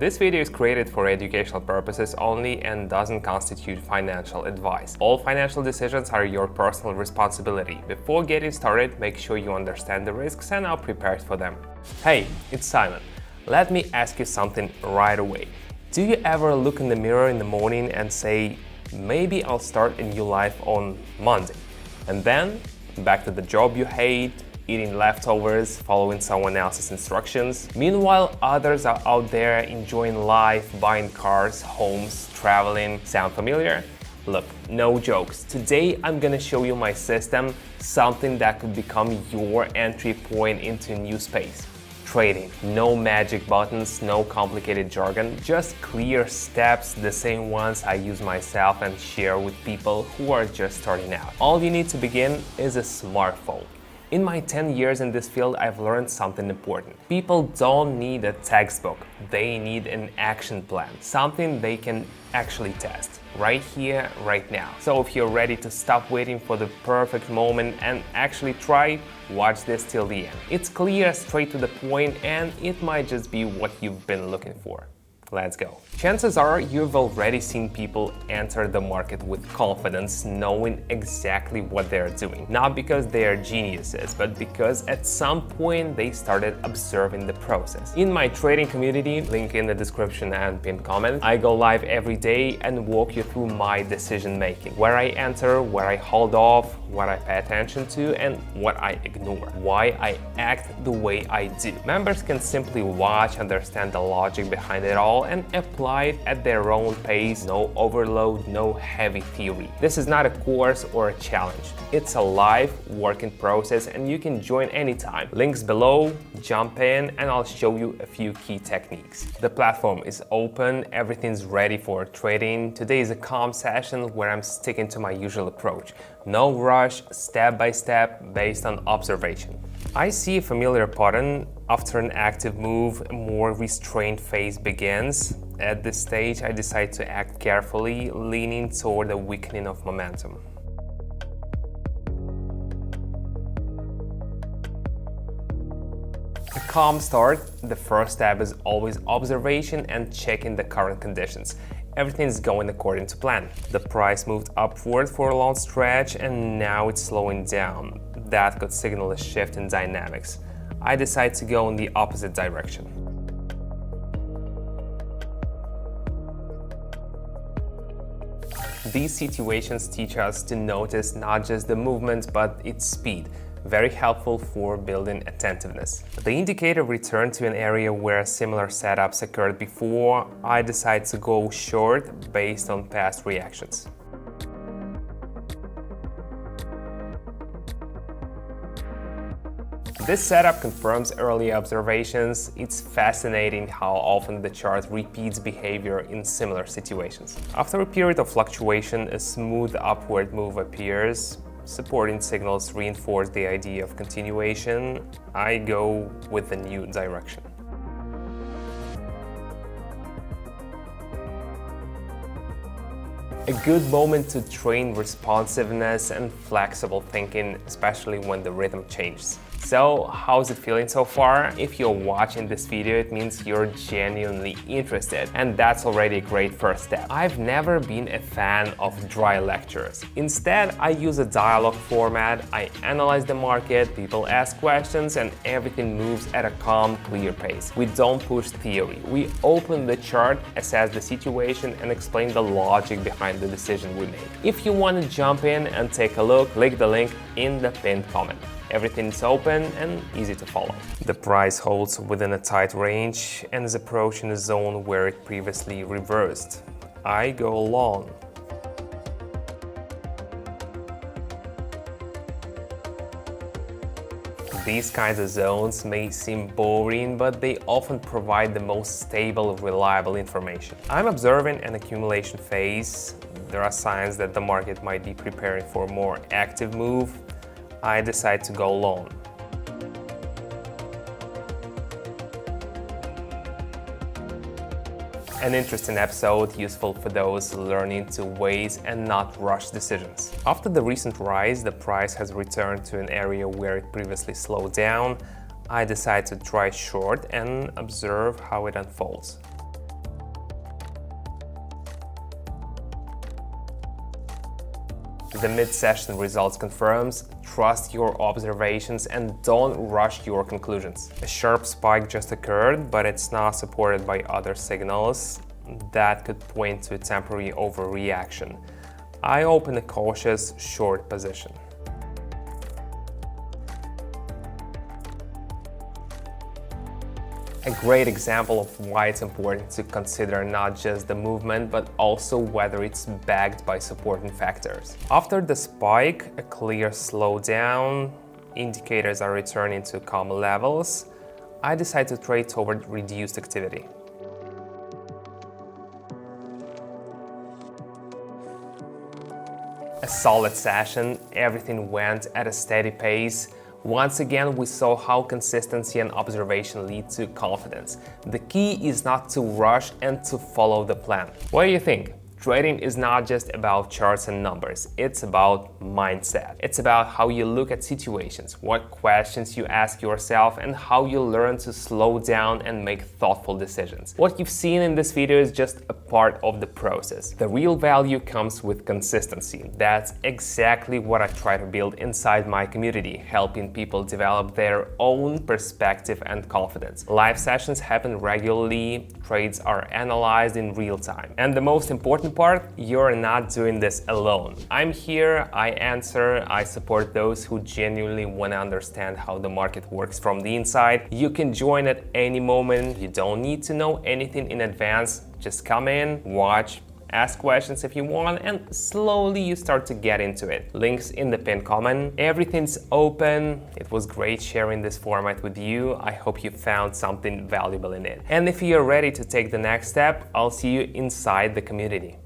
This video is created for educational purposes only and doesn't constitute financial advice. All financial decisions are your personal responsibility. Before getting started, make sure you understand the risks and are prepared for them. Hey, it's Simon. Let me ask you something right away. Do you ever look in the mirror in the morning and say, maybe I'll start a new life on Monday? And then, back to the job you hate, eating leftovers, following someone else's instructions. Meanwhile, others are out there enjoying life, buying cars, homes, traveling. Sound familiar? Look, no jokes. Today I'm gonna show you my system, something that could become your entry point into a new space. Trading. No magic buttons, no complicated jargon, just clear steps, the same ones I use myself and share with people who are just starting out. All you need to begin is a smartphone. In my 10 years in this field, I've learned something important. People don't need a textbook, they need an action plan, something they can actually test, right here, right now. So if you're ready to stop waiting for the perfect moment and actually try, watch this till the end. It's clear, straight to the point, and it might just be what you've been looking for. Let's go. Chances are you've already seen people enter the market with confidence, knowing exactly what they're doing. Not because they are geniuses, but because at some point they started observing the process. In my trading community, link in the description and pinned comment, I go live every day and walk you through my decision making. Where I enter, where I hold off, what I pay attention to, and what I ignore. Why I act the way I do. Members can simply watch, understand the logic behind it all, and apply it at their own pace. No overload, no heavy theory. This is not a course or a challenge. It's a live working process and you can join anytime. Links below, jump in and I'll show you a few key techniques. The platform is open, everything's ready for trading. Today is a calm session where I'm sticking to my usual approach. No rush, step by step, based on observation. I see a familiar pattern. After an active move, a more restrained phase begins. At this stage, I decide to act carefully, leaning toward a weakening of momentum. A calm start. The first step is always observation and checking the current conditions. Everything's going according to plan. The price moved upward for a long stretch and now it's slowing down. That could signal a shift in dynamics. I decide to go in the opposite direction. These situations teach us to notice not just the movement but its speed. Very helpful for building attentiveness. The indicator returned to an area where similar setups occurred before. I decide to go short based on past reactions. This setup confirms early observations. It's fascinating how often the chart repeats behavior in similar situations. After a period of fluctuation, a smooth upward move appears. Supporting signals reinforce the idea of continuation. I go with a new direction. A good moment to train responsiveness and flexible thinking, especially when the rhythm changes. So, how's it feeling so far? If you're watching this video, it means you're genuinely interested, and that's already a great first step. I've never been a fan of dry lectures. Instead, I use a dialogue format. I analyze the market, people ask questions, and everything moves at a calm, clear pace. We don't push theory. We open the chart, assess the situation, and explain the logic behind the decision we make. If you want to jump in and take a look, click the link in the pinned comment. Everything's open and easy to follow. The price holds within a tight range and is approaching a zone where it previously reversed. I go long. These kinds of zones may seem boring, but they often provide the most stable, reliable information. I'm observing an accumulation phase. There are signs that the market might be preparing for a more active move. I decide to go long. An interesting episode, useful for those learning to wait and not rush decisions. After the recent rise, the price has returned to an area where it previously slowed down. I decide to try short and observe how it unfolds. The mid-session results confirms, trust your observations and don't rush your conclusions. A sharp spike just occurred, but it's not supported by other signals that could point to a temporary overreaction. I open a cautious short position. A great example of why it's important to consider not just the movement, but also whether it's backed by supporting factors. After the spike, a clear slowdown, indicators are returning to calm levels, I decide to trade toward reduced activity. A solid session, everything went at a steady pace. Once again, we saw how consistency and observation lead to confidence. The key is not to rush and to follow the plan. What do you think? Trading is not just about charts and numbers, it's about mindset. It's about how you look at situations, what questions you ask yourself, and how you learn to slow down and make thoughtful decisions. What you've seen in this video is just a part of the process. The real value comes with consistency. That's exactly what I try to build inside my community, helping people develop their own perspective and confidence. Live sessions happen regularly, trades are analyzed in real time. And the most important part, you're not doing this alone. I'm here, I answer, I support those who genuinely want to understand how the market works from the inside. You can join at any moment. You don't need to know anything in advance. Just come in, watch, ask questions if you want, and slowly you start to get into it. Links in the pinned comment. Everything's open. It was great sharing this format with you. I hope you found something valuable in it. And if you're ready to take the next step, I'll see you inside the community.